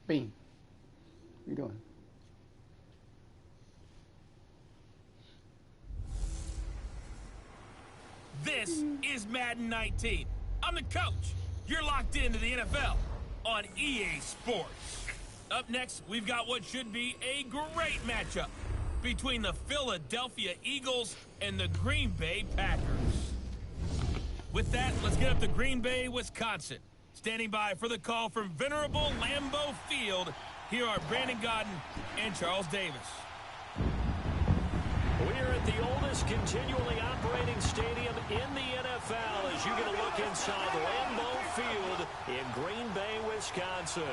Bean. What are you doing? This is Madden 19. I'm the coach. You're locked into the NFL on EA Sports. Up next, we've got what should be a great matchup between the Philadelphia Eagles and the Green Bay Packers. With that, let's get up to Green Bay, Wisconsin. Standing by for the call from venerable Lambeau Field, here are Brandon Gaudin and Charles Davis. We're at the oldest continually operating stadium in the NFL as you get a look inside Lambeau Field in Green Bay, Wisconsin.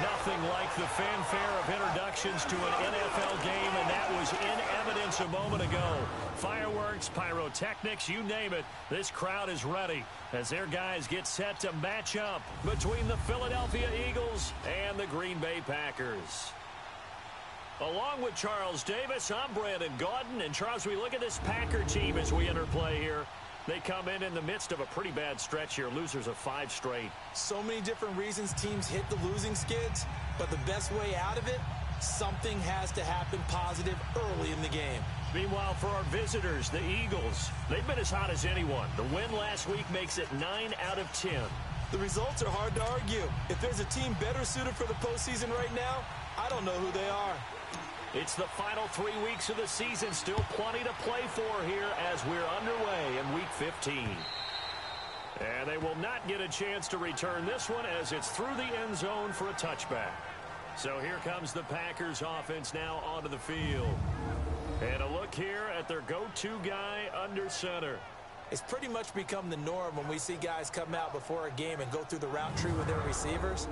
Nothing like the fanfare of introductions to an NFL game, and that was in evidence a moment ago. Fireworks, pyrotechnics, you name it, this crowd is ready as their guys get set to match up between the Philadelphia Eagles and the Green Bay Packers. Along with Charles Davis, I'm Brandon Gaudin. And Charles, we look at this Packer team as we enter play here. They come in the midst of a pretty bad stretch here, losers of 5 straight. So many different reasons teams hit the losing skids, but the best way out of it, something has to happen positive early in the game. Meanwhile, for our visitors, the Eagles, they've been as hot as anyone. The win last week makes it 9 out of 10. The results are hard to argue. If there's a team better suited for the postseason right now, I don't know who they are. It's the final 3 weeks of the season. Still plenty to play for here as we're underway in Week 15. And they will not get a chance to return this one as it's through the end zone for a touchback. So here comes the Packers offense now onto the field. And a look here at their go-to guy under center. It's pretty much become the norm when we see guys come out before a game and go through the route tree with their receivers.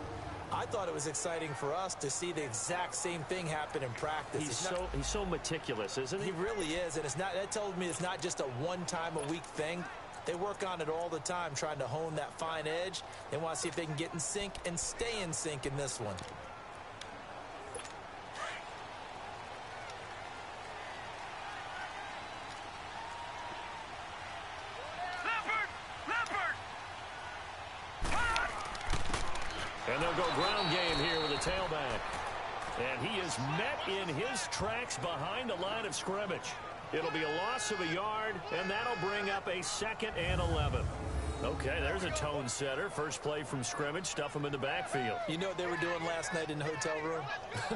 I thought it was exciting for us to see the exact same thing happen in practice. He's so meticulous, isn't he? He really is, and that told me it's not just a one-time-a-week thing. They work on it all the time, trying to hone that fine edge. They want to see if they can get in sync and stay in sync in this one. And they'll go ground game here with a tailback. And he is met in his tracks behind the line of scrimmage. It'll be a loss of a yard, and that'll bring up a 2nd and 11. Okay, there's a tone setter. First play from scrimmage, stuff him in the backfield. You know what they were doing last night in the hotel room?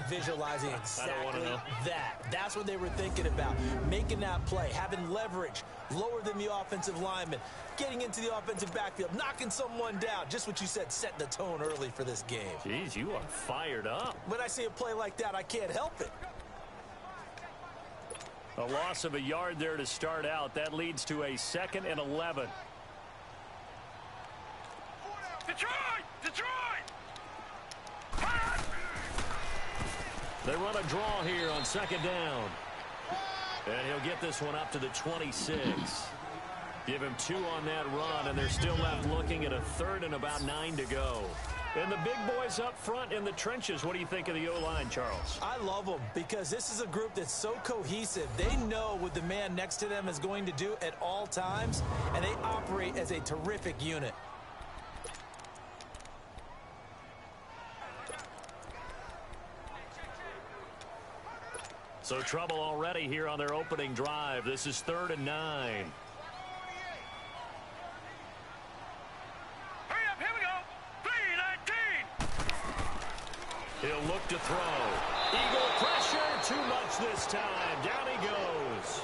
Visualizing exactly that. That's what they were thinking about. Making that play, having leverage, lower than the offensive lineman, getting into the offensive backfield, knocking someone down. Just what you said, set the tone early for this game. Jeez, you are fired up. When I see a play like that, I can't help it. A loss of a yard there to start out. That leads to a 2nd and 11. Detroit! They run a draw here on 2nd down. And he'll get this one up to the 26. Give him 2 on that run, and they're still left looking at a 3rd and about 9 to go. And the big boys up front in the trenches. What do you think of the O-line, Charles? I love them because this is a group that's so cohesive. They know what the man next to them is going to do at all times, and they operate as a terrific unit. So trouble already here on their opening drive. This is 3rd and 9. Hurry up, here we go. 3-19. He'll look to throw. Eagle pressure, too much this time. Down he goes.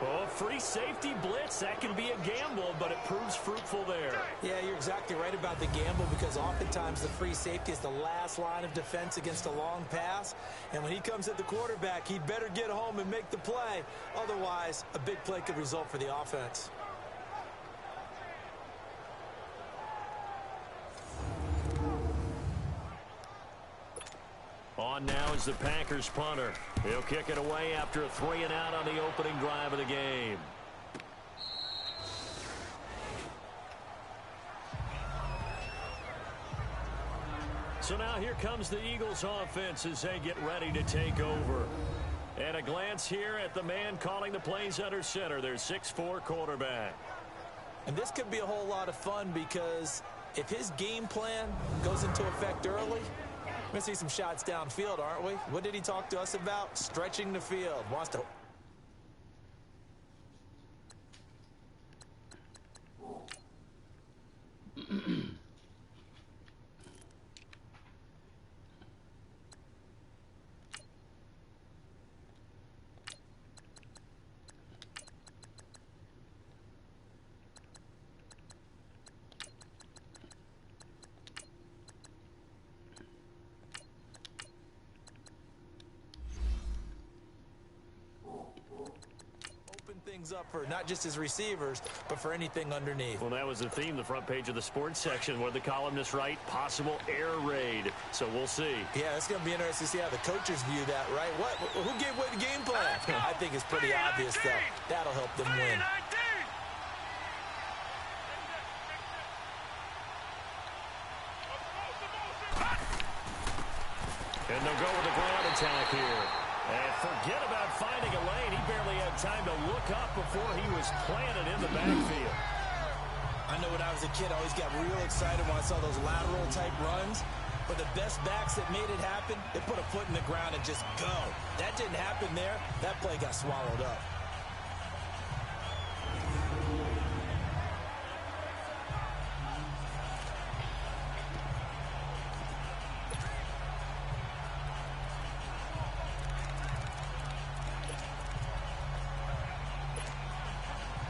Oh, free safety blitz. That can be a gamble, but it proves fruitful there. Yeah, you're exactly right about the gamble because oftentimes the free safety is the last line of defense against a long pass. And when he comes at the quarterback, he'd better get home and make the play. Otherwise, a big play could result for the offense. On now is the Packers punter. He'll kick it away after a 3-and-out on the opening drive of the game. So now here comes the Eagles offense as they get ready to take over. And a glance here at the man calling the plays under center, their 6'4" quarterback. And this could be a whole lot of fun because if his game plan goes into effect early, we're going to see some shots downfield, aren't we? What did he talk to us about? Stretching the field. Wants to... things up for not just his receivers, but for anything underneath. Well, that was the theme, the front page of the sports section, where the columnists write possible air raid. So we'll see. Yeah, it's going to be interesting to see how the coaches view that, right? Who gave away the game plan? I think it's pretty obvious, though. That'll help them win. And they'll go with the ground attack here. And forget about finding a lane. He barely had time to look up before he was planted in the backfield. I know when I was a kid, I always got real excited when I saw those lateral type runs. But the best backs that made it happen, they put a foot in the ground and just go. That didn't happen there. That play got swallowed up.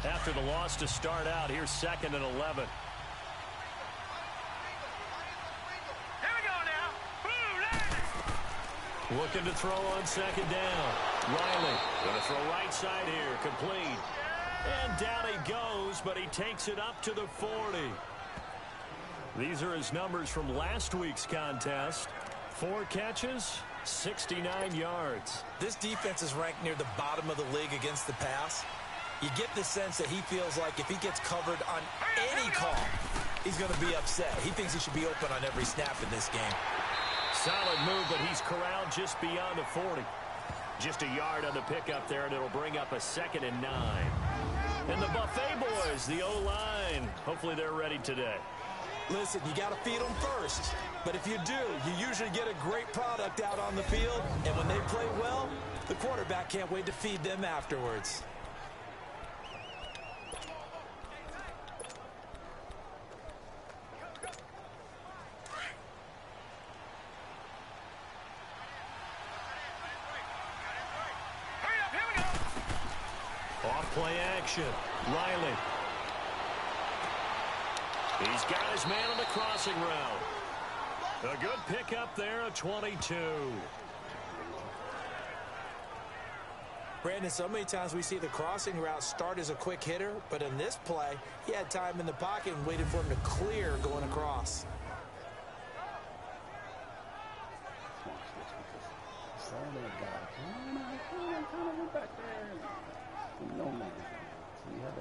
After the loss to start out, here's 2nd and 11. Here we go now. Looking to throw on 2nd down. Riley going to throw right side here, complete. And down he goes, but he takes it up to the 40. These are his numbers from last week's contest. 4 catches, 69 yards. This defense is ranked near the bottom of the league against the pass. You get the sense that he feels like if he gets covered on any call, he's going to be upset. He thinks he should be open on every snap in this game. Solid move, but he's corralled just beyond the 40. Just a yard on the pickup there, and it'll bring up a 2nd and 9. And the Buffet boys, the O-line, hopefully they're ready today. Listen, you got to feed them first. But if you do, you usually get a great product out on the field. And when they play well, the quarterback can't wait to feed them afterwards. Play action. Riley. He's got his man on the crossing route. A good pickup there, a 22. Brandon, so many times we see the crossing route start as a quick hitter, but in this play, he had time in the pocket and waited for him to clear going across. No man. So you have to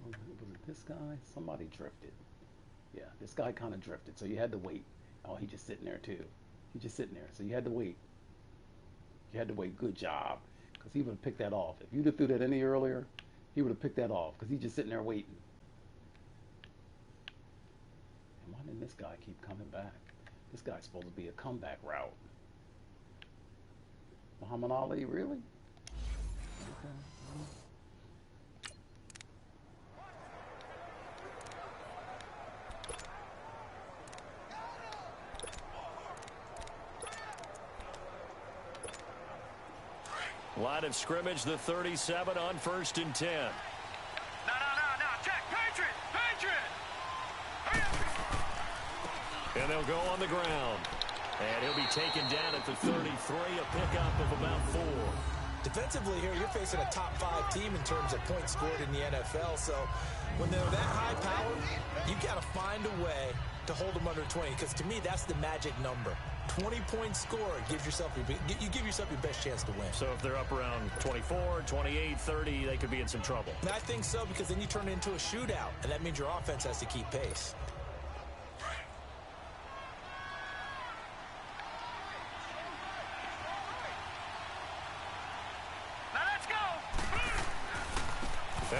was it this guy? Somebody drifted. Yeah, this guy kind of drifted. So you had to wait. Oh, he just sitting there too. He just sitting there. So you had to wait. You had to wait. Good job. Because he would have picked that off. If you'd have threw that any earlier, he would have picked that off. Because he's just sitting there waiting. And why didn't this guy keep coming back? This guy's supposed to be a comeback route. Muhammad Ali, really? Okay. Line of scrimmage, the 37 on 1st and 10. No, check, Patriot! And they'll go on the ground. And he'll be taken down at the 33, a pickup of about 4. Defensively here, you're facing a top 5 team in terms of points scored in the NFL. So when they're that high powered, you've got to find a way to hold them under 20. Because to me, that's the magic number. 20 points scored, you give yourself your best chance to win. So if they're up around 24, 28, 30, they could be in some trouble. And I think so, because then you turn it into a shootout, and that means your offense has to keep pace. Now let's go!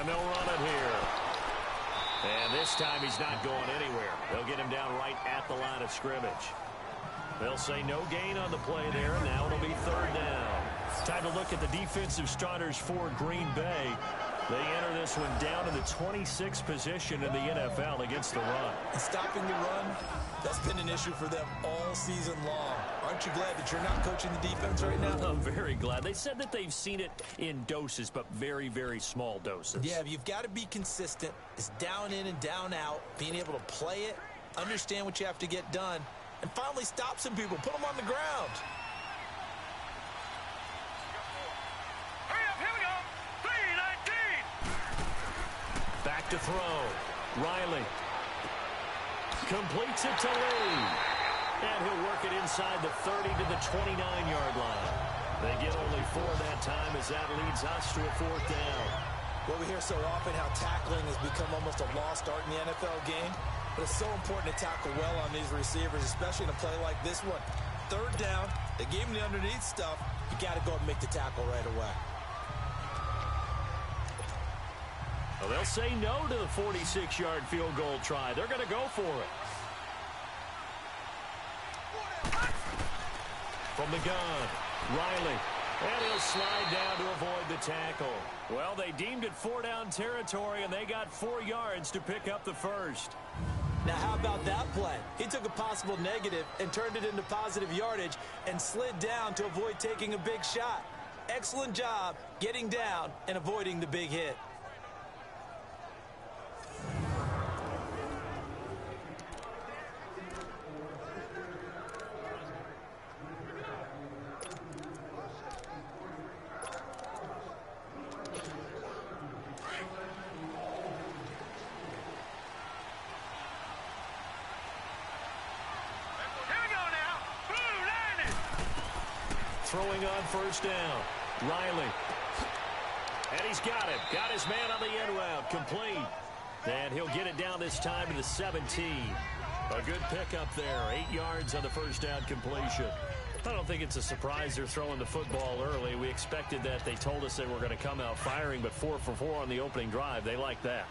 And they'll run it here. And this time he's not going anywhere. They'll get him down right at the line of scrimmage. They'll say no gain on the play there, and now it'll be third down. Time to look at the defensive starters for Green Bay. They enter this one down in the 26th position in the NFL against the run. And stopping the run, that's been an issue for them all season long. Aren't you glad that you're not coaching the defense right now? I'm very glad. They said that they've seen it in doses, but very, very small doses. Yeah, you've got to be consistent. It's down in and down out, being able to play it, understand what you have to get done, and finally stop some people, put them on the ground. Back to throw. Riley completes it to Lee. And he'll work it inside the 30 to the 29-yard line. They get only 4 that time as that leads us to a fourth down. Well, we hear so often how tackling has become almost a lost art in the NFL game. But it's so important to tackle well on these receivers, especially in a play like this one. Third down, they gave him the underneath stuff. You got to go and make the tackle right away. Well, they'll say no to the 46-yard field goal try. They're going to go for it. From the gun, Riley. And he'll slide down to avoid the tackle. Well, they deemed it 4-down territory, and they got 4 yards to pick up the first. Now, how about that play? He took a possible negative and turned it into positive yardage and slid down to avoid taking a big shot. Excellent job getting down and avoiding the big hit. Throwing on first down. Riley. And he's got it. Got his man on the end route. Complete. And he'll get it down this time to the 17. A good pickup there. 8 yards on the first down completion. I don't think it's a surprise they're throwing the football early. We expected that. They told us they were going to come out firing, but 4 for 4 on the opening drive. They like that.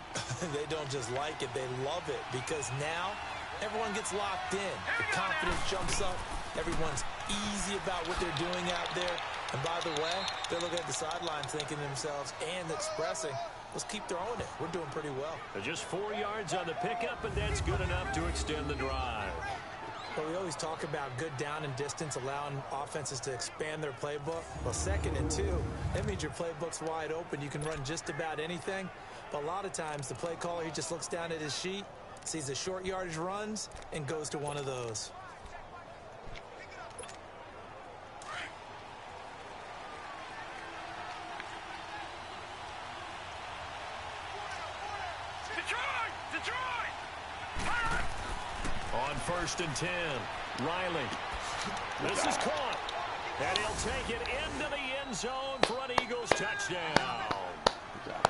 They don't just like it. They love it because now everyone gets locked in. The confidence jumps up. Everyone's easy about what they're doing out there. And by the way, they're looking at the sidelines thinking to themselves and expressing, let's keep throwing it. We're doing pretty well. Just 4 yards on the pickup, and that's good enough to extend the drive. Well, we always talk about good down and distance, allowing offenses to expand their playbook. Well, 2nd and 2, that means your playbook's wide open. You can run just about anything. But a lot of times, the play caller, he just looks down at his sheet, sees the short yardage runs, and goes to one of those. On 1st and 10, Riley. This is caught. And he'll take it into the end zone for an Eagles touchdown.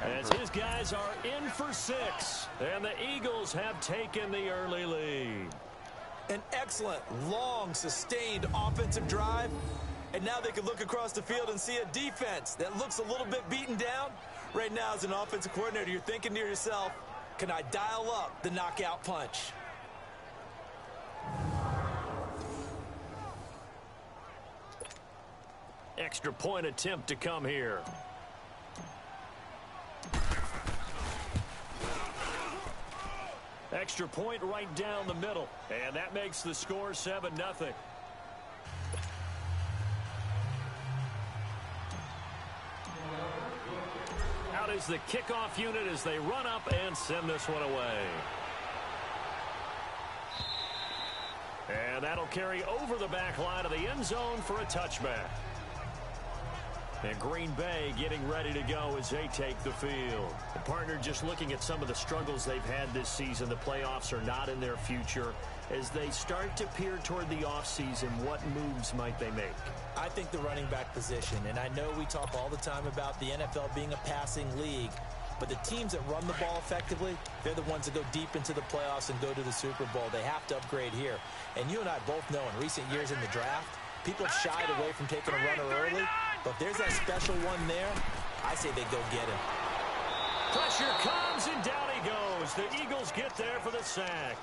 As his guys are in for 6. And the Eagles have taken the early lead. An excellent, long, sustained offensive drive. And now they can look across the field and see a defense that looks a little bit beaten down. Right now, as an offensive coordinator, you're thinking to yourself, can I dial up the knockout punch? Extra point attempt to come here. Extra point right down the middle. And that makes the score 7-0. Out is the kickoff unit as they run up and send this one away. And that'll carry over the back line of the end zone for a touchback. And Green Bay getting ready to go as they take the field. The partner, just looking at some of the struggles they've had this season, the playoffs are not in their future. As they start to peer toward the offseason, what moves might they make? I think the running back position, and I know we talk all the time about the NFL being a passing league, but the teams that run the ball effectively, they're the ones that go deep into the playoffs and go to the Super Bowl. They have to upgrade here. And you and I both know in recent years in the draft, people have shied away from taking a runner early. But if there's that special one there, I say they go get him. Pressure comes, and down he goes. The Eagles get there for the sack.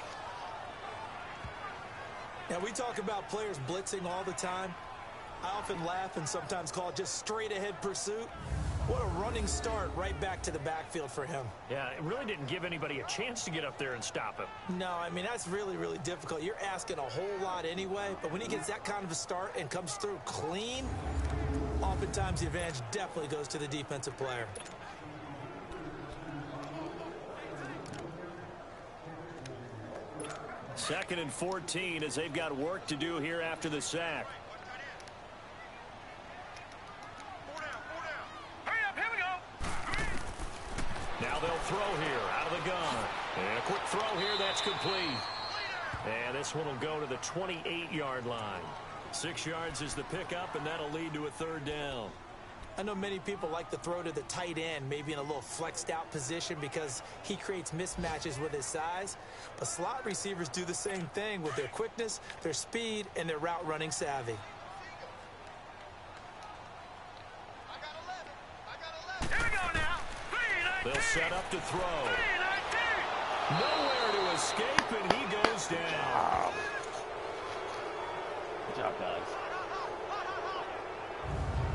Now, we talk about players blitzing all the time. I often laugh and sometimes call it just straight-ahead pursuit. What a running start right back to the backfield for him. Yeah, it really didn't give anybody a chance to get up there and stop him. No, I mean, that's really, really difficult. You're asking a whole lot anyway, but when he gets that kind of a start and comes through clean, oftentimes the advantage definitely goes to the defensive player. Second and 14 as they've got work to do here after the sack. Now they'll throw here out of the gun. And a quick throw here, that's complete. And this one will go to the 28-yard line. 6 yards is the pickup, and that'll lead to a third down. I know many people like to throw to the tight end, maybe in a little flexed out position because he creates mismatches with his size. But slot receivers do the same thing with their quickness, their speed, and their route running savvy. They'll set up to throw. Nowhere to escape, and he goes down. Good job, guys.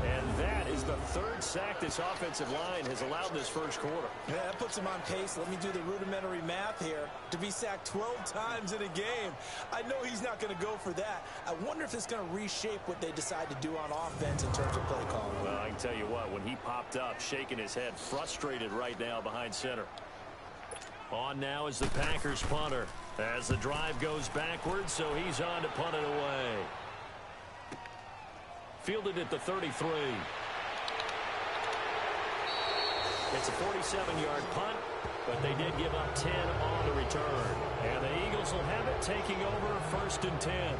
And that is the third sack this offensive line has allowed this first quarter. Yeah, that puts him on pace. Let me do the rudimentary math here. To be sacked 12 times in a game, I know he's not going to go for that. I wonder if it's going to reshape what they decide to do on offense in terms of play calling. Well, I can tell you what, when he popped up, shaking his head, frustrated right now behind center. On now is the Packers punter as the drive goes backwards, so he's on to punt it away. Fielded at the 33. It's a 47-yard punt, but they did give up 10 on the return. And the Eagles will have it, taking over 1st and 10.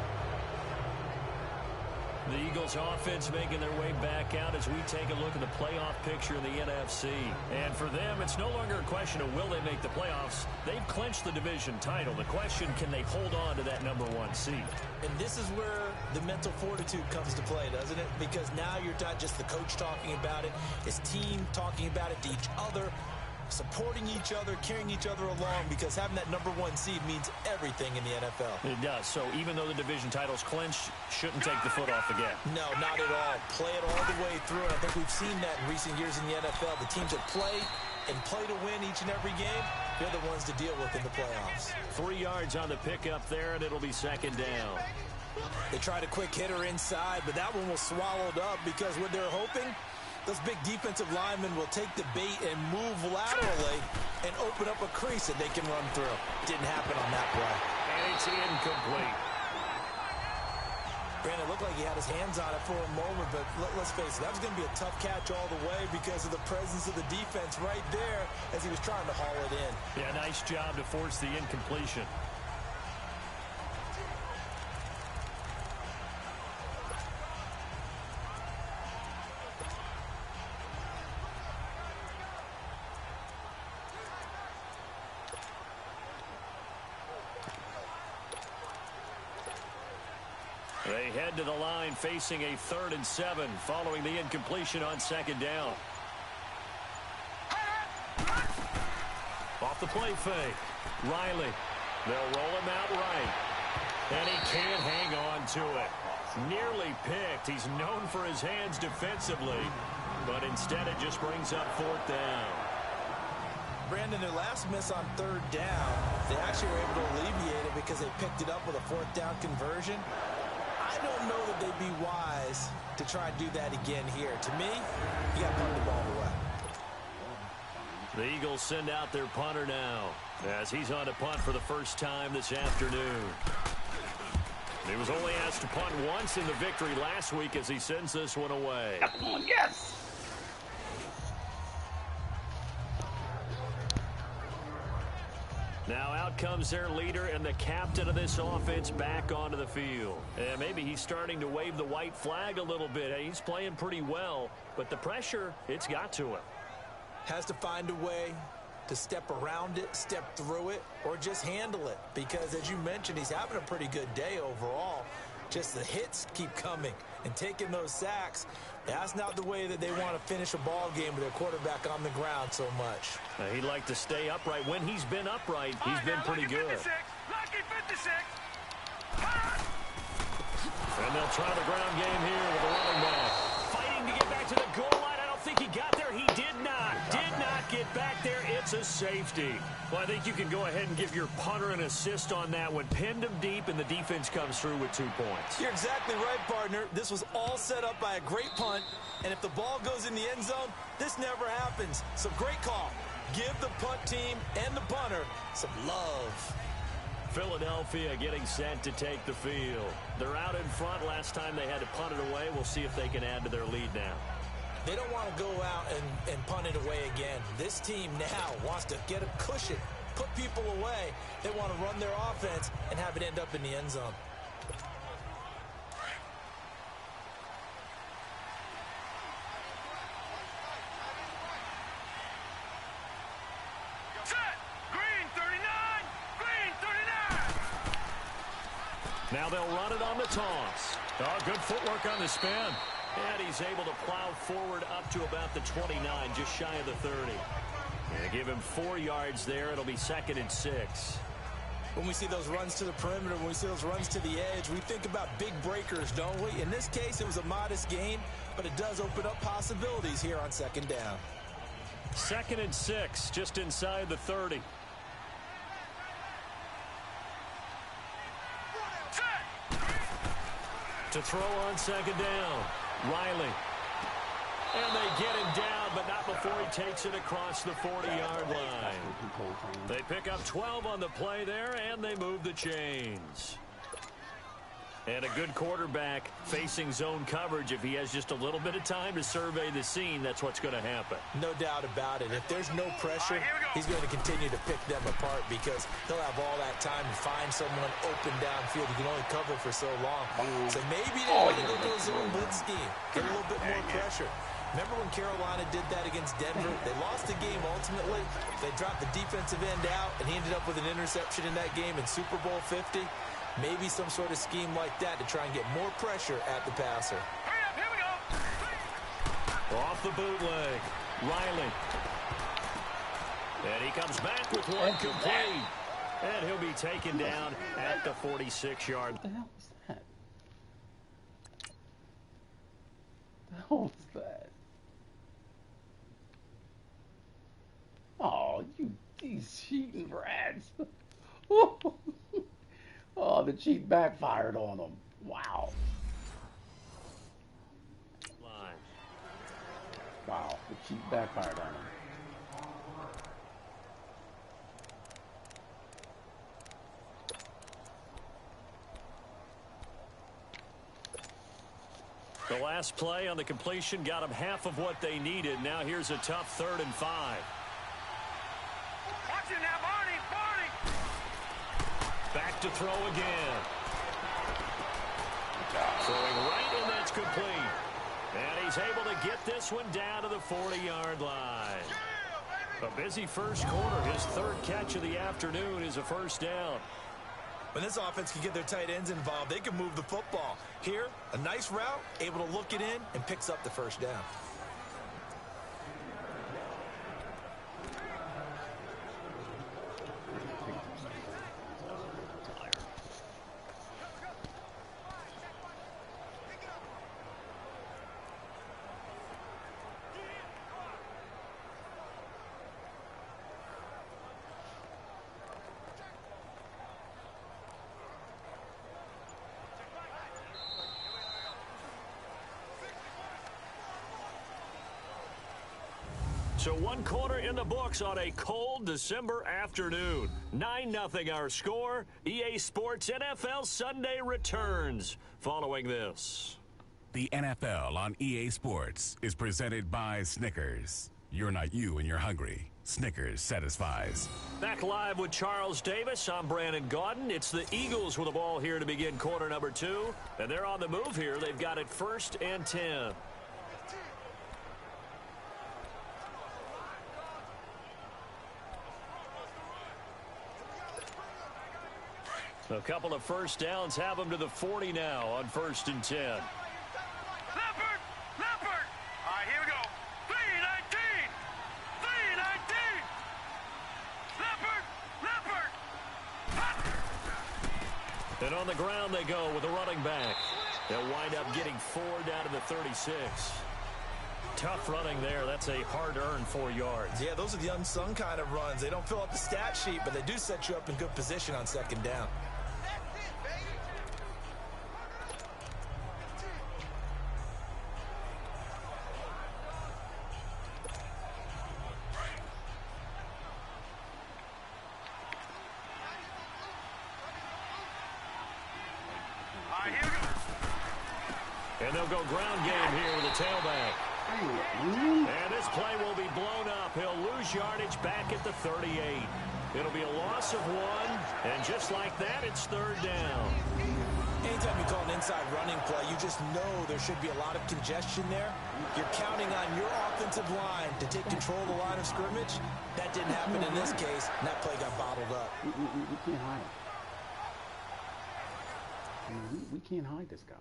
The Eagles offense making their way back out as we take a look at the playoff picture in the NFC. And for them, it's no longer a question of will they make the playoffs. They've clinched the division title. The question, can they hold on to that #1 seed? And this is where the mental fortitude comes to play, doesn't it? Because now you're not just the coach talking about it, his team talking about it to each other, supporting each other, carrying each other along, because having that #1 seed means everything in the NFL. It does. So even though the division title's clinched, shouldn't take the foot off the gas. No, not at all. Play it all the way through. And I think we've seen that in recent years in the NFL. The teams that play to win each and every game, they're the ones to deal with in the playoffs. 3 yards on the pickup there, and it'll be second down. They tried a quick hitter inside, but that one was swallowed up because what they're hoping, those big defensive linemen will take the bait and move laterally and open up a crease that they can run through. Didn't happen on that play. And it's incomplete. Brandon, it looked like he had his hands on it for a moment, but let's face it, that was going to be a tough catch all the way because of the presence of the defense right there as he was trying to haul it in. Yeah, nice job to force the incompletion. They head to the line facing a 3rd and 7 following the incompletion on second down. Off the play fake. Riley. They'll roll him out right. And he can't hang on to it. Nearly picked. He's known for his hands defensively, but instead it just brings up 4th down. Brandon, their last miss on 3rd down, they actually were able to alleviate it because they picked it up with a 4th down conversion. I don't know that they'd be wise to try and do that again here. To me, you got to punt the ball away. The Eagles send out their punter now as he's on to punt for the first time this afternoon. He was only asked to punt once in the victory last week as he sends this one away. Come on, yes! Now out comes their leader and the captain of this offense back onto the field. And maybe he's starting to wave the white flag a little bit. He's playing pretty well, but the pressure, it's got to him. Has to find a way to step around it, step through it, or just handle it. Because as you mentioned, he's having a pretty good day overall. Just the hits keep coming and taking those sacks. That's not the way that they want to finish a ball game with their quarterback on the ground so much. He'd like to stay upright. When he's been upright, he's been pretty good. Lucky 56. And they'll try the ground game here with the running back. Fighting to get back to the goal line. I don't think he got there. He did not. Did not get back there. It's a safety. Well, I think you can go ahead and give your punter an assist on that one. Pinned him deep, and the defense comes through with 2 points. You're exactly right, partner. This was all set up by a great punt, and if the ball goes in the end zone, this never happens. So great call. Give the punt team and the punter some love. Philadelphia getting set to take the field. They're out in front. Last time they had to punt it away. We'll see if they can add to their lead now. They don't want to go out and punt it away again. This team now wants to get a cushion, put people away. They want to run their offense and have it end up in the end zone. Now they'll run it on the toss. Oh, good footwork on the spin. And he's able to plow forward up to about the 29, just shy of the 30. And give him 4 yards there. It'll be 2nd and 6. When we see those runs to the perimeter, when we see those runs to the edge, we think about big breakers, don't we? In this case, it was a modest gain, but it does open up possibilities here on 2nd down. 2nd and 6, just inside the 30. To throw on 2nd down. Riley. And they get him down, but not before he takes it across the 40-yard line. They pick up 12 on the play there, and they move the chains. And a good quarterback facing zone coverage. If he has just a little bit of time to survey the scene, that's what's going to happen. No doubt about it. If there's no pressure, he's going to continue to pick them apart because he'll have all that time to find someone open downfield. He can only cover for so long. So maybe they want to go to a zone blitz scheme, get a little bit more pressure. Remember when Carolina did that against Denver? They lost the game ultimately. They dropped the defensive end out, and he ended up with an interception in that game in Super Bowl 50. Maybe some sort of scheme like that to try and get more pressure at the passer. Hurry up, here we go. Off the bootleg. Riley. And he comes back with one complete. And he'll be taken down at the 46-yard. What the hell was that? What the hell was that? Oh, these cheating rats. Oh, the cheat backfired on them. Wow. Wow, the cheat backfired on them. The last play on the completion got them half of what they needed. Now here's a tough 3rd and 5. Watch it now, Barney. Back to throw again. Throwing right, and that's complete. And he's able to get this one down to the 40-yard line. A busy first quarter. His 3rd catch of the afternoon is a first down. When this offense can get their tight ends involved, they can move the football. Here, a nice route, able to look it in, and picks up the first down. So 1 quarter in the books on a cold December afternoon. 9-0 our score. EA Sports NFL Sunday returns following this. The NFL on EA Sports is presented by Snickers. You're not you and you're hungry. Snickers satisfies. Back live with Charles Davis. I'm Brandon Gaudin. It's the Eagles with the ball here to begin quarter number 2. And they're on the move here. They've got it 1st and 10. A couple of first downs have them to the 40 now on 1st and 10. Leopard! Leopard! All right, here we go. 319! 319! Leopard! Leopard! And on the ground they go with a running back. They'll wind up getting 4 down to the 36. Tough running there. That's a hard-earned 4 yards. Yeah, those are the unsung kind of runs. They don't fill up the stat sheet, but they do set you up in good position on 2nd down. All right, here we go. And they'll go ground game here with a tailback. And this play will be blown up. He'll lose yardage back at the 38. It'll be a loss of 1, and just like that, it's 3rd down. Anytime you call an inside running play, you just know there should be a lot of congestion there. You're counting on your offensive line to take control of the line of scrimmage. That didn't happen in this case, and that play got bottled up. We can't hide. I mean, we can't hide this guy.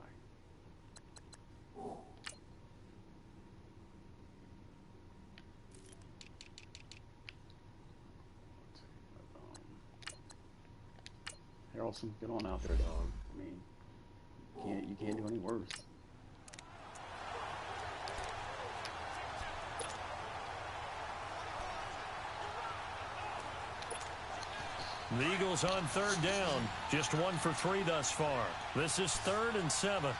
Harrelson, get on out there, dog. I mean, you can't do any worse. The Eagles on 3rd down. Just 1 for 3 thus far. This is 3rd and 7.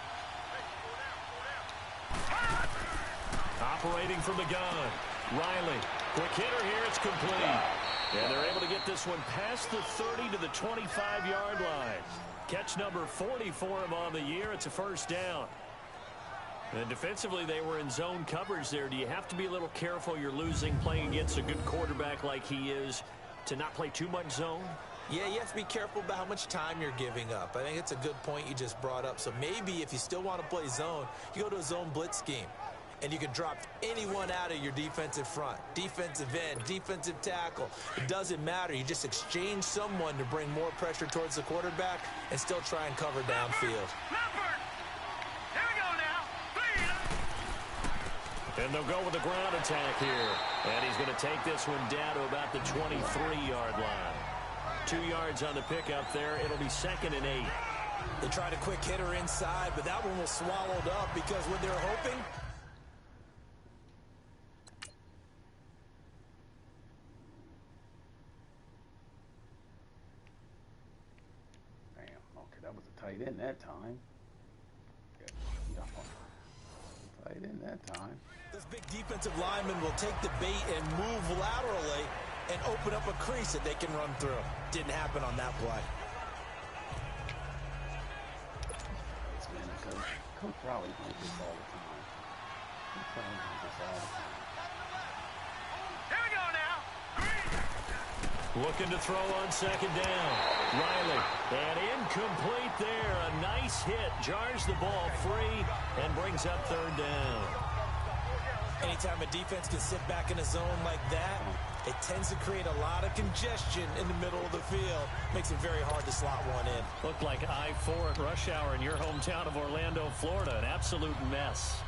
Operating from the gun. Riley. Quick hitter here. It's complete. And they're able to get this one past the 30 to the 25-yard line. Catch number 40 for him on the year. It's a 1st down. And defensively, they were in zone coverage there. Do you have to be a little careful you're losing playing against a good quarterback like he is to not play too much zone? Yeah, you have to be careful about how much time you're giving up. I think it's a good point you just brought up. So maybe if you still want to play zone, you go to a zone blitz scheme. And you can drop anyone out of your defensive front, defensive end, defensive tackle. It doesn't matter. You just exchange someone to bring more pressure towards the quarterback and still try and cover downfield. Leopard! Here we go now. 3. And they'll go with a ground attack here. And he's going to take this one down to about the 23-yard line. 2 yards on the pickup there. It'll be 2nd and 8. They tried a quick hitter inside, but that one was swallowed up because what they were hoping... That was a tight end that time. Tight end that time. This big defensive lineman will take the bait and move laterally and open up a crease that they can run through. Didn't happen on that play. Coach probably does this all the time. Coach probably does this all the time. Here we go now. Looking to throw on 2nd down. Riley. And incomplete there. A nice hit. Jars the ball free and brings up 3rd down. Anytime a defense can sit back in a zone like that, it tends to create a lot of congestion in the middle of the field. Makes it very hard to slot one in. Looked like I-4 at rush hour in your hometown of Orlando, Florida. An absolute mess.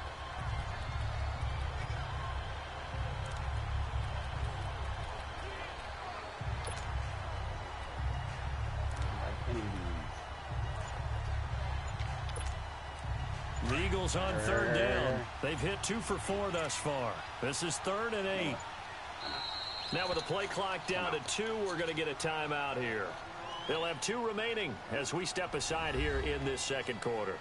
The Eagles on 3rd down. They've hit 2 for 4 thus far. This is 3rd and 8. Now with the play clock down to 2, we're going to get a timeout here. They'll have 2 remaining as we step aside here in this 2nd quarter.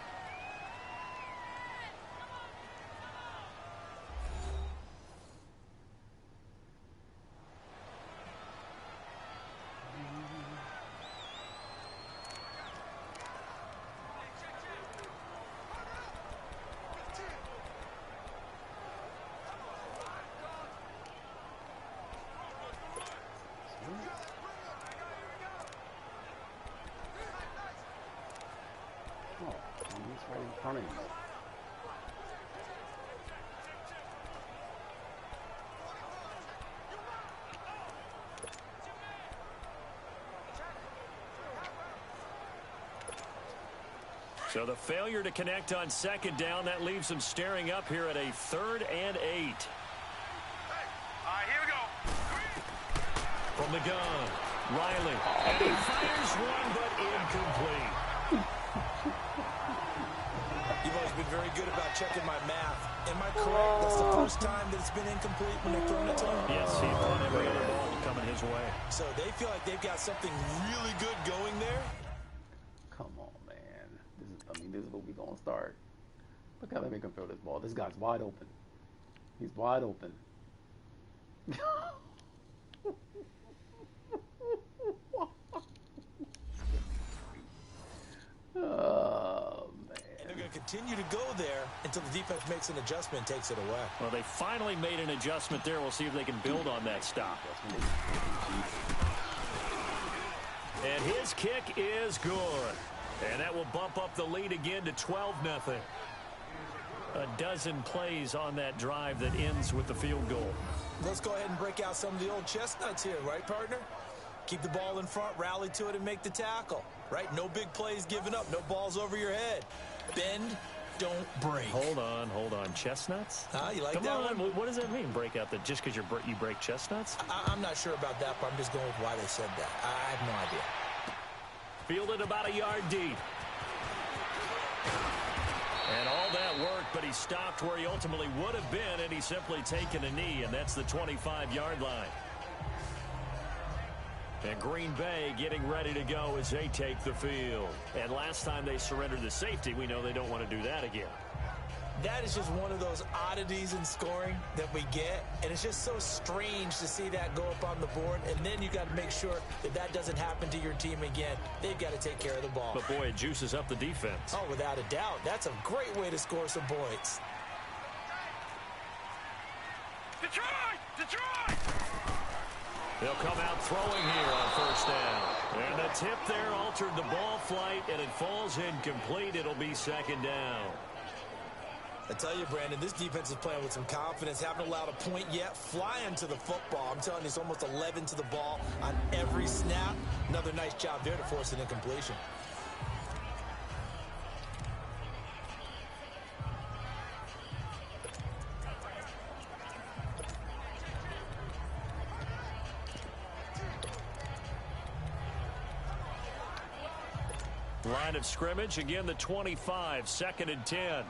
Right in front of you. So the failure to connect on second down, that leaves them staring up here at a 3rd and 8. All right, here we go. From the gun, Riley. And he fires one, but incomplete. You've always been very good about checking my math. Am I correct? That's the first time that it's been incomplete when they've thrown it to him? Yes, he thought every other ball coming his way. So they feel like they've got something really good going there? Come on, man. This is what we're going to start. Look how they make him throw this ball. This guy's wide open. He's wide open. Oh, man. They're going to continue to go there until the defense makes an adjustment and takes it away. Well, they finally made an adjustment there. We'll see if they can build on that stop. And his kick is good. And that will bump up the lead again to 12-0. A dozen plays on that drive that ends with the field goal. Let's go ahead and break out some of the old chestnuts here, right, partner? Keep the ball in front, rally to it, and make the tackle, right? No big plays given up, no balls over your head. Bend, don't break. Hold on. Chestnuts? You like Come that on. one? What does that mean, break out? That just because you break chestnuts? I'm not sure about that, but I'm just going with why they said that. I have no idea. Fielded about a yard deep. And all that work, but he stopped where he ultimately would have been, and he's simply taken a knee, and that's the 25-yard line. And Green Bay getting ready to go as they take the field. And last time they surrendered the safety, we know they don't want to do that again. That is just one of those oddities in scoring that we get, and it's just so strange to see that go up on the board, and then you got to make sure that that doesn't happen to your team again. They've got to take care of the ball. But, boy, it juices up the defense. Oh, without a doubt. That's a great way to score some points. Detroit! Detroit! They'll come out throwing here on first down. And the tip there altered the ball flight, and it falls incomplete. It'll be second down. I tell you, Brandon, this defense is playing with some confidence. Haven't allowed a point yet. Flying to the football. I'm telling you, it's almost 11 to the ball on every snap. Another nice job there to force an incompletion. Line of scrimmage, again the 25, 2nd and 10.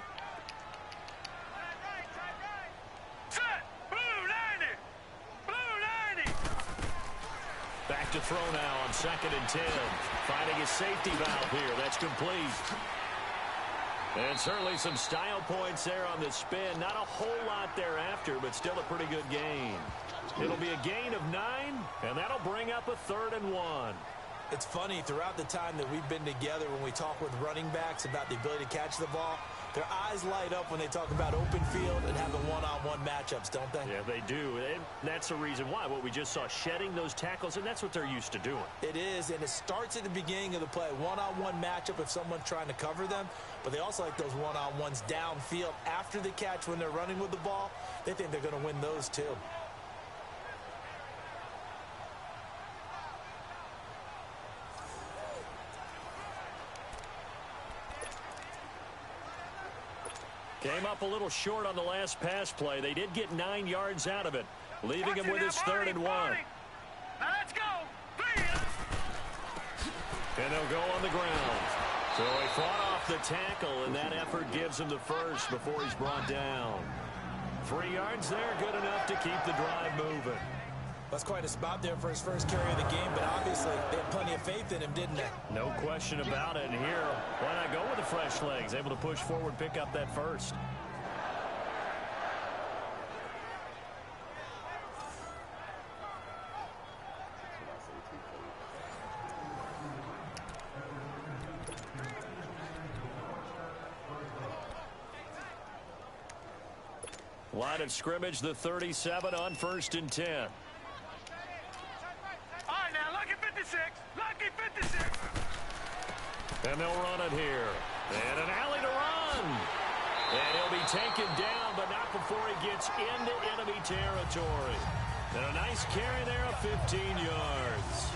Set! Blue 90! Blue 90! Back to throw now on 2nd and 10. Finding his safety valve here. That's complete. And certainly some style points there on the spin. Not a whole lot thereafter, but still a pretty good gain. It'll be a gain of 9, and that'll bring up a 3rd and 1. It's funny, throughout the time that we've been together, when we talk with running backs about the ability to catch the ball, their eyes light up when they talk about open field and having one-on-one matchups, don't they? Yeah, they do. And that's the reason why. What we just saw, shedding those tackles, and that's what they're used to doing. It is, and it starts at the beginning of the play. One-on-one matchup if someone's trying to cover them, but they also like those one-on-ones downfield after the catch when they're running with the ball. They think they're going to win those too. Came up a little short on the last pass play. They did get 9 yards out of it, leaving him with his 3rd and 1. Now let's go! 3! And they'll go on the ground. So he fought off the tackle, and that effort gives him the first before he's brought down. 3 yards there, good enough to keep the drive moving. That's quite a spot there for his first carry of the game, but obviously they had plenty of faith in him, didn't they? No question about it. And here, why not go with the fresh legs? Able to push forward, pick up that first. Line of scrimmage, the 37 on 1st and 10. All right, now, lucky 56. Lucky 56. And they'll run it here. And an alley to run. And he'll be taken down, but not before he gets into enemy territory. And a nice carry there of 15 yards.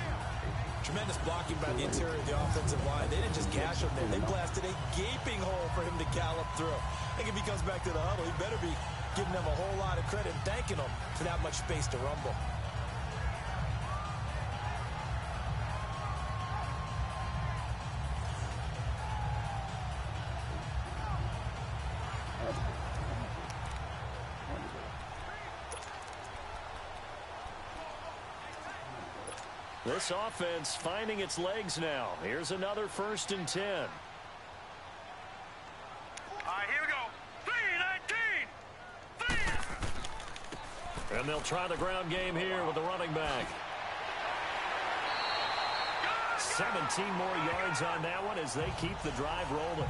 Tremendous blocking by the interior of the offensive line. They didn't just gash him there. They blasted a gaping hole for him to gallop through. I think if he comes back to the huddle, he better be giving them a whole lot of credit and thanking them for that much space to rumble. This offense finding its legs now. Here's another 1st and 10. All right, here we go. 3-19. And they'll try the ground game here with the running back. 17 more yards on that one as they keep the drive rolling.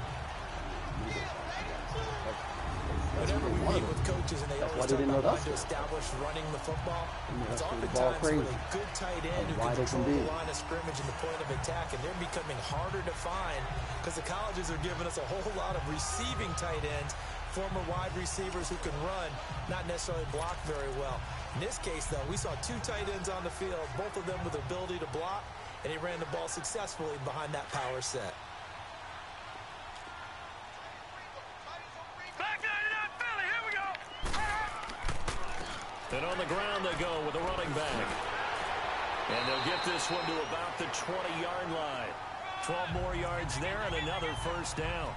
Whenever we meet with coaches and they always talk about trying to establish running the football, it's oftentimes with a good tight end who can control the line of scrimmage and the point of attack, and they're becoming harder to find because the colleges are giving us a whole lot of receiving tight ends, former wide receivers who can run, not necessarily block very well. In this case, though, we saw 2 tight ends on the field, both of them with the ability to block, and he ran the ball successfully behind that power set. And on the ground they go with a running back. And they'll get this one to about the 20-yard line. 12 more yards there and another 1st down.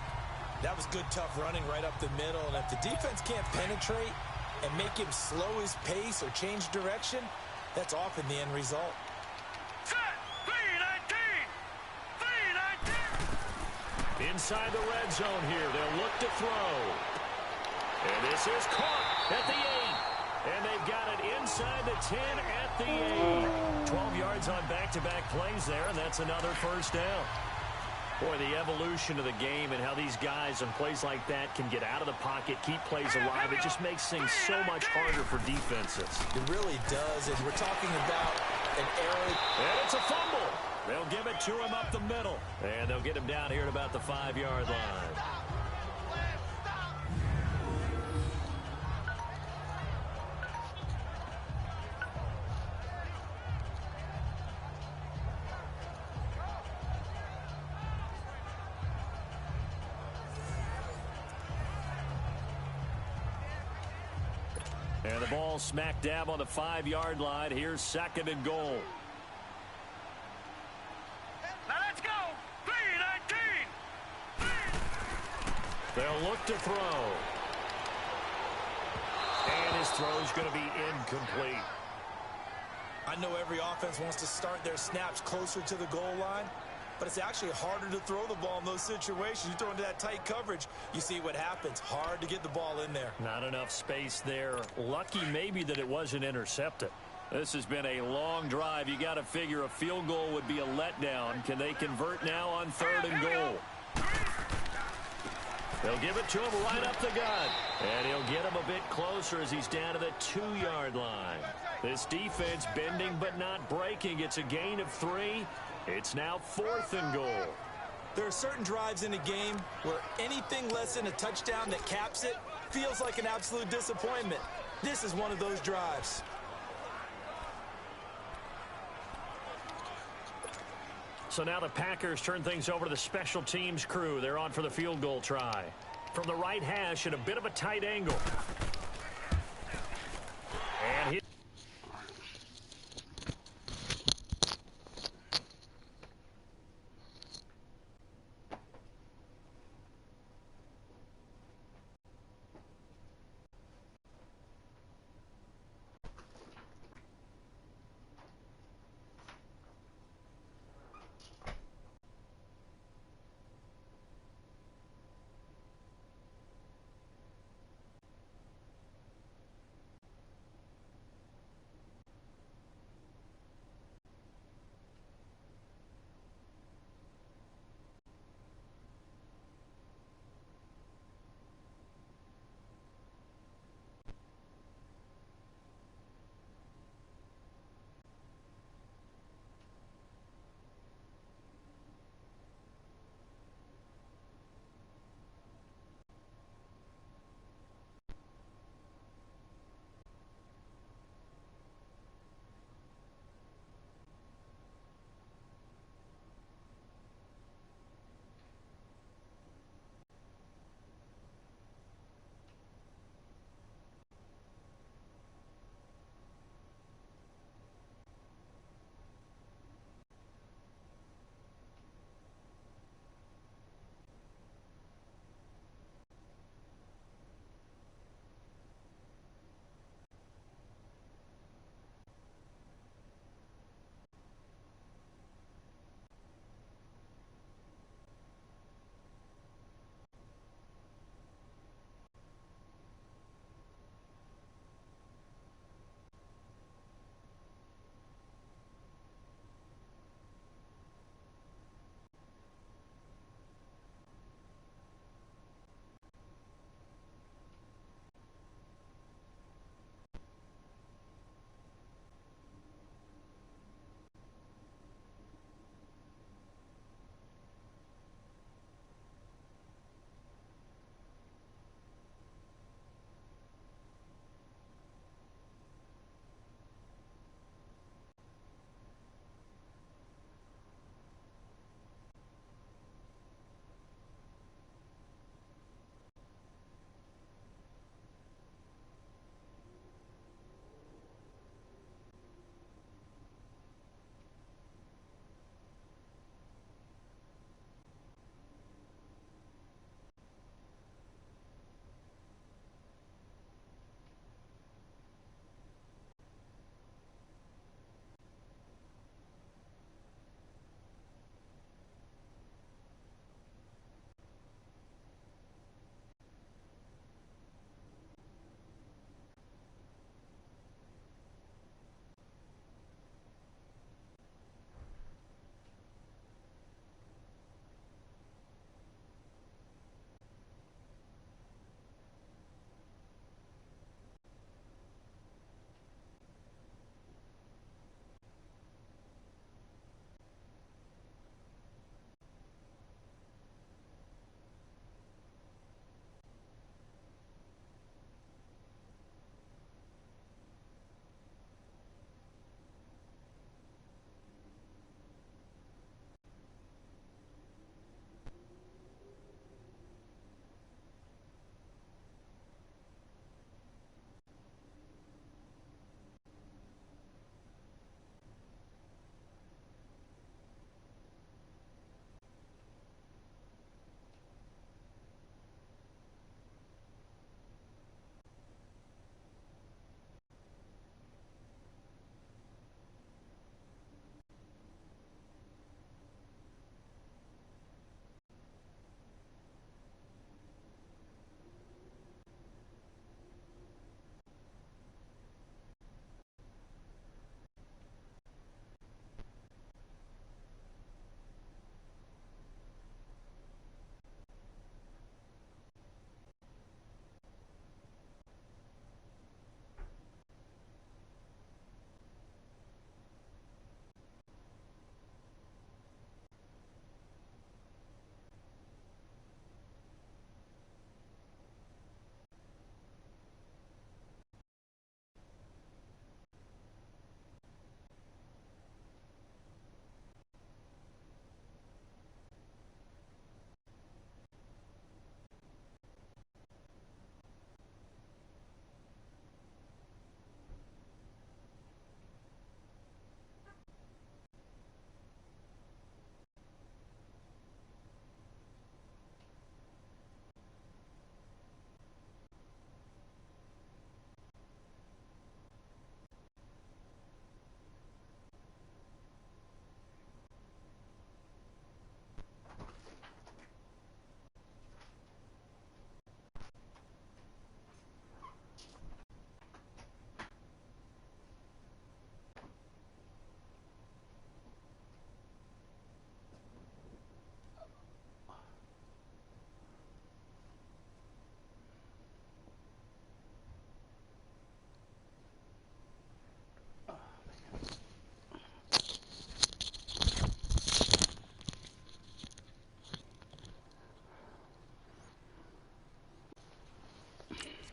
That was good, tough running right up the middle. And if the defense can't penetrate and make him slow his pace or change direction, that's often the end result. Set. 3-19. Inside the red zone here, they'll look to throw. And this is caught at the 8. And they've got it inside the 10 at the 8. 12 yards on back-to-back plays there, and that's another 1st down. Boy, the evolution of the game and how these guys and plays like that can get out of the pocket, keep plays alive, it just makes things so much harder for defenses. It really does, and we're talking about an error. And it's a fumble. They'll give it to him up the middle, and they'll get him down here at about the 5-yard line. And the ball smack dab on the 5-yard line. Here's 2nd and goal. Now let's go. 3-19. They'll look to throw. And his throw's going to be incomplete. I know every offense wants to start their snaps closer to the goal line, but it's actually harder to throw the ball in those situations. You throw into that tight coverage, you see what happens. Hard to get the ball in there. Not enough space there. Lucky maybe that it wasn't intercepted. This has been a long drive. You got to figure a field goal would be a letdown. Can they convert now on 3rd and goal? They'll give it to him right up the gut. And he'll get him a bit closer as he's down to the 2-yard line. This defense bending but not breaking. It's a gain of 3. It's now 4th and goal. There are certain drives in a game where anything less than a touchdown that caps it feels like an absolute disappointment. This is one of those drives. So now the Packers turn things over to the special teams crew. They're on for the field goal try. From the right hash at a bit of a tight angle. And he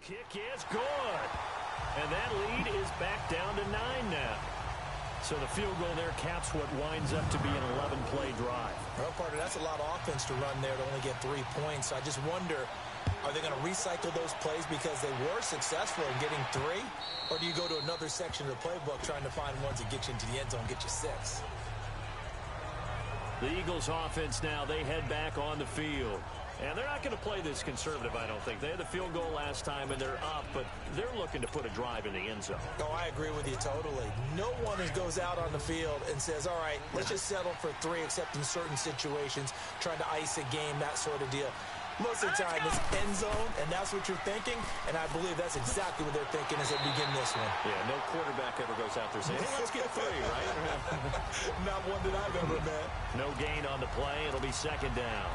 kick is good. And that lead is back down to 9 now. So the field goal there caps what winds up to be an 11-play drive. Well, partner, that's a lot of offense to run there to only get 3 points. So I just wonder, are they going to recycle those plays because they were successful in getting 3? Or do you go to another section of the playbook trying to find ones that get you into the end zone, get you 6? The Eagles offense now, they head back on the field. And they're not going to play this conservative, I don't think. They had the field goal last time, and they're up, but they're looking to put a drive in the end zone. Oh, I agree with you totally. No one goes out on the field and says, all right, let's just settle for 3, except in certain situations, trying to ice a game, that sort of deal. Most of the time, it's end zone, and that's what you're thinking, and I believe that's exactly what they're thinking as they begin this one. Yeah, no quarterback ever goes out there saying, hey, let's get 3, right? Not one that I've ever met. No gain on the play. It'll be second down.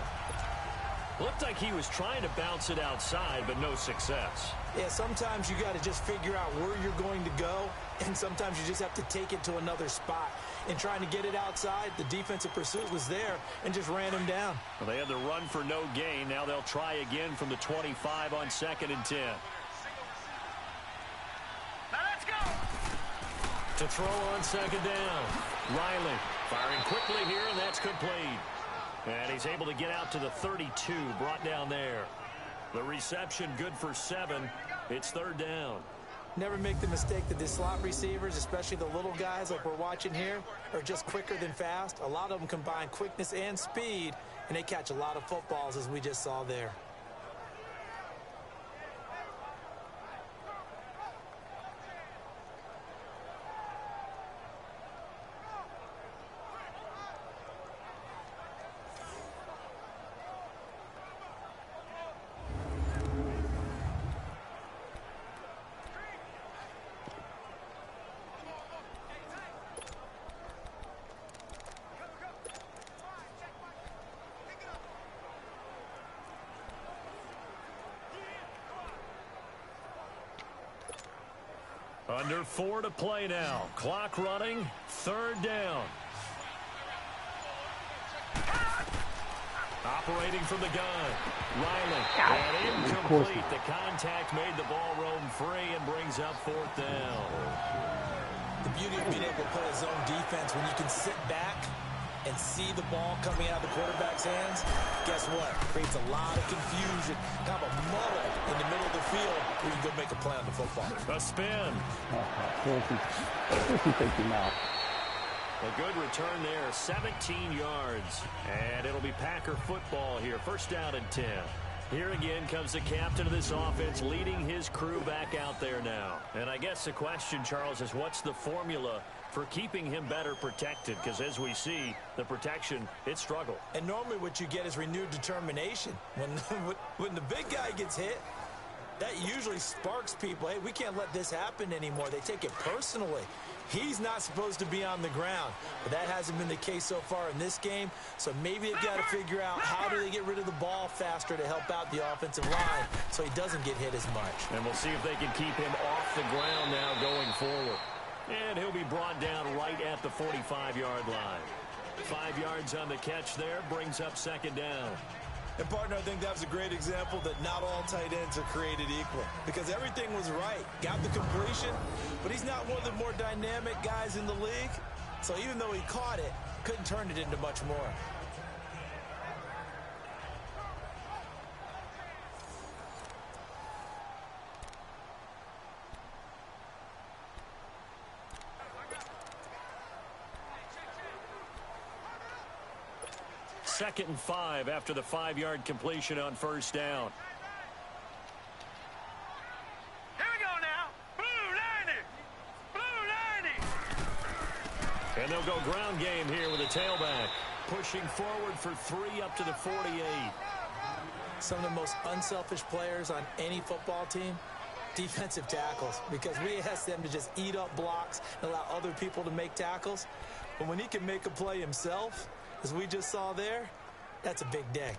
Looked like he was trying to bounce it outside, but no success. Yeah, sometimes you got to just figure out where you're going to go, and sometimes you just have to take it to another spot. In trying to get it outside, the defensive pursuit was there and just ran him down. Well, they had the run for no gain. Now they'll try again from the 25 on 2nd and 10. Now let's go. To throw on 2nd down. Riley firing quickly here, and that's complete. And he's able to get out to the 32, brought down there. The reception good for 7. It's 3rd down. Never make the mistake that the slot receivers, especially the little guys like we're watching here, are just quicker than fast. A lot of them combine quickness and speed, and they catch a lot of footballs, as we just saw there. Under 4 to play now. Clock running. 3rd down. Operating from the gun. Riley. And incomplete. The contact made the ball roam free and brings up 4th down. The beauty of being able to play a zone defense when you can sit back and see the ball coming out of the quarterback's hands, guess what? Creates a lot of confusion, kind of a muddle in the middle of the field where you can go make a play on the football. A spin. Of course he takes him out. A good return there, 17 yards. And it'll be Packer football here, 1st down and 10. Here again comes the captain of this offense, leading his crew back out there now. And I guess the question, Charles, is what's the formula for keeping him better protected? Because as we see, the protection, it struggled. And normally what you get is renewed determination. When the big guy gets hit, that usually sparks people. Hey, we can't let this happen anymore. They take it personally. He's not supposed to be on the ground, but that hasn't been the case so far in this game. So maybe they've got to figure out how do they get rid of the ball faster to help out the offensive line so he doesn't get hit as much. And we'll see if they can keep him off the ground now going forward. And he'll be brought down right at the 45-yard line. 5 yards on the catch there, brings up 2nd down. And, partner, I think that was a great example that not all tight ends are created equal. Because everything was right. Got the completion, but he's not one of the more dynamic guys in the league. So even though he caught it, couldn't turn it into much more. Second and 5 after the 5-yard completion on 1st down. Here we go now. Blue 90. Blue 90. And they'll go ground game here with a tailback. Pushing forward for 3 up to the 48. Some of the most unselfish players on any football team, defensive tackles, because we ask them to just eat up blocks and allow other people to make tackles. But when he can make a play himself, as we just saw there, that's a big day.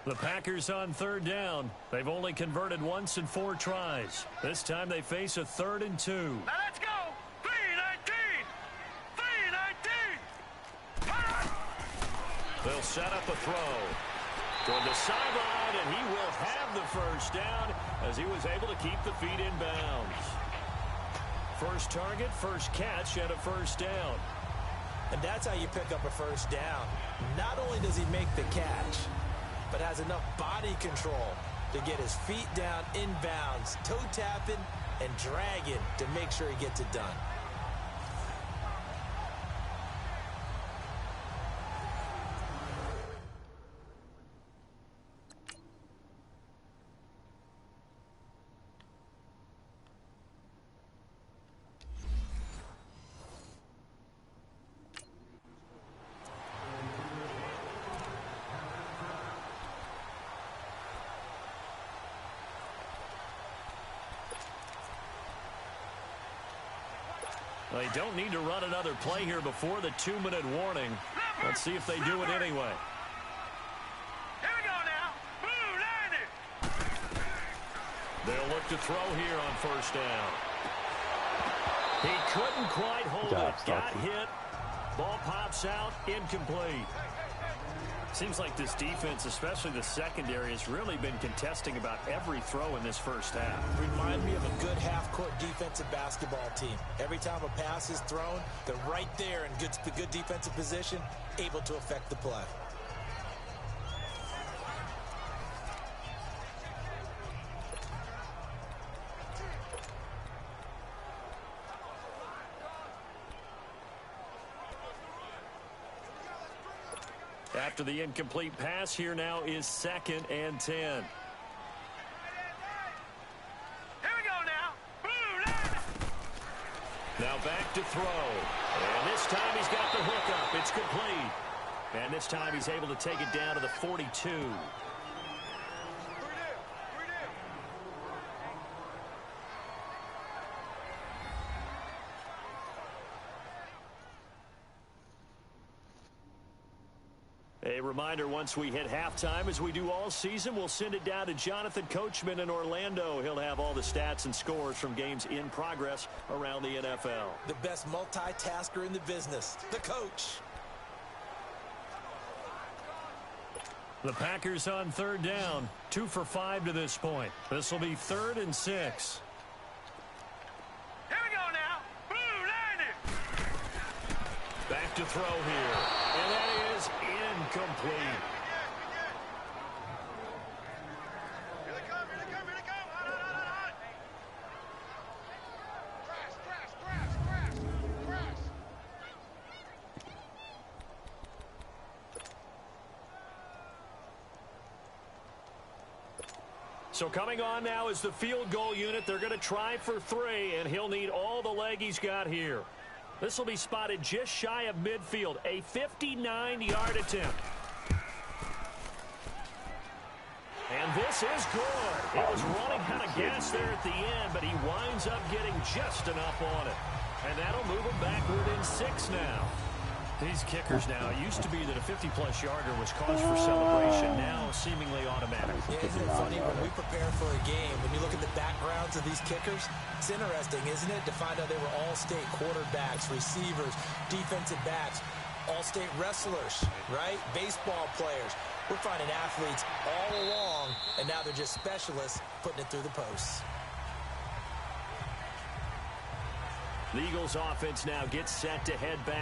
The Packers on 3rd down. They've only converted once in 4 tries. This time they face a 3rd and 2. Now let's go. 319. 319. They'll set up a throw toward the sideline, and he will have the first down as he was able to keep the feet in bounds. First target, first catch, and a first down. And that's how you pick up a first down. Not only does he make the catch, but has enough body control to get his feet down in bounds, toe tapping and dragging to make sure he gets it done. They don't need to run another play here before the 2-minute warning. Let's see if they do it anyway. Here we go now. Boo, line it. They'll look to throw here on first down. He couldn't quite hold Good job, it. Got Starkey. hit. Ball pops out. Incomplete. Seems like this defense, especially the secondary, has really been contesting about every throw in this first half. Remind me of a good half-court defensive basketball team. Every time a pass is thrown, they're right there in good defensive position, able to affect the play. After the incomplete pass, here now is 2nd and 10. Here we go now. Boo, line it. Now back to throw. And this time he's got the hook up. It's complete. And this time he's able to take it down to the 42. A reminder, once we hit halftime, as we do all season, we'll send it down to Jonathan Coachman in Orlando. He'll have all the stats and scores from games in progress around the NFL. The best multitasker in the business, the coach. The Packers on 3rd down, 2 for 5 to this point. This will be 3rd and 6. Here we go now. Boo, line it. Back to throw here. And that is incomplete. Here they come, here they come, here they come. Hot, hot, hot, hot. Crash. So coming on now is the field goal unit. They're going to try for 3, and he'll need all the leg he's got here. This will be spotted just shy of midfield, a 59-yard attempt. And this is good. He was running out of gas there at the end, but he winds up getting just enough on it. And that'll move him back within 6 now. These kickers now, it used to be that a 50-plus yarder was cause for celebration, now seemingly automatic. Yeah, isn't it funny when we prepare for a game, when you look at the backgrounds of these kickers, it's interesting, isn't it, to find out they were all-state quarterbacks, receivers, defensive backs, all-state wrestlers, right? Baseball players. We're finding athletes all along, and now they're just specialists putting it through the posts. The Eagles offense now gets set to head back